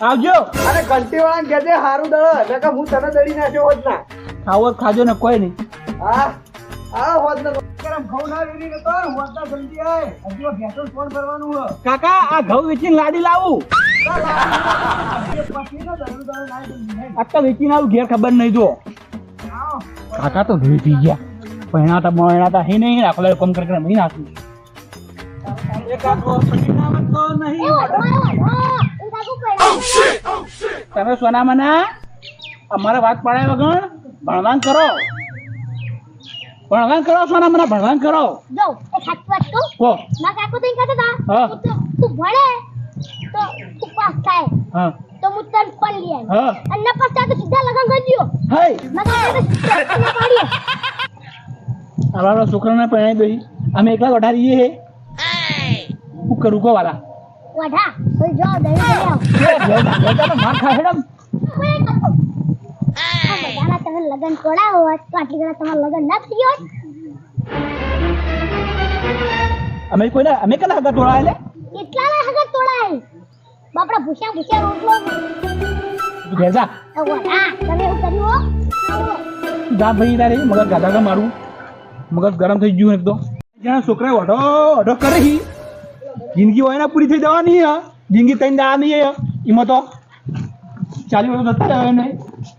આવજો. અરે ઘંટી વાળા કહેજે હારું દળ નકર હું તને દળી નાખ્યો હોત ના. ખાવો ખાજો ને કોઈ નહીં. હા હોત ને ગરમ ઘઉં ના વેરી નતો હોત ના જલ્દી આય હજી ભેંસો ફોન કરવાનું હો. કાકા આ ઘઉં વેચીને લાડી લાવું. પછી ને દળ દળ ના દે. આટલા વેચીને આવું ઘેર ખબર નહીં જો. કાકા તો ધોઈ પી ગયા. પહેણાતા મોણાતા હે નહીં આખલા કોમ કરીને મહી નાખી. તમે સોના મના અમારે વાત પડાય વગર ભણવાન કરો. ભણવાન કરો સોના મના ભણવાન કરો. જો એક હાથ વાત કહું કો ના કાકો તો કહેતા હા. હતા તું ભણે તો તું પાસ થાય હા તો હું તને પણ લઈ આવી હા અને પાસ થાય તો સીધા લગન કરી દ્યો હે ના કાકો તો સીધા પાડીએ અમારા છોકરાને પરણાઈ દઈ અમે એકલા વઢારીએ હે હું કરું કો વાલા વાઢા તો જો દઈ દે આવ માર ખાય હેડમ કોઈ કાકો આ બધાના તમે લગન કોડા હોત તો આટલી ઘણા તમારા લગન ના થઈ હોત અમે કલા હગા તોડા લે કેટલા ના હગત તોડાય બાપડા ભૂસ્યા રોટલો ભેજા વાઢા તમે એવું કર્યું જા ભાઈ તારે મગજ ગાધા મારું મગજ ગરમ થઈ ગયું એકદમ જ્યાં છોકરા ઓઢો કરે જિંદગી હોય ના પૂરી થઈ જવાની જિંદગી તઈને જવાની એમાં તો 40 વર્ષ જતા રહે નહીં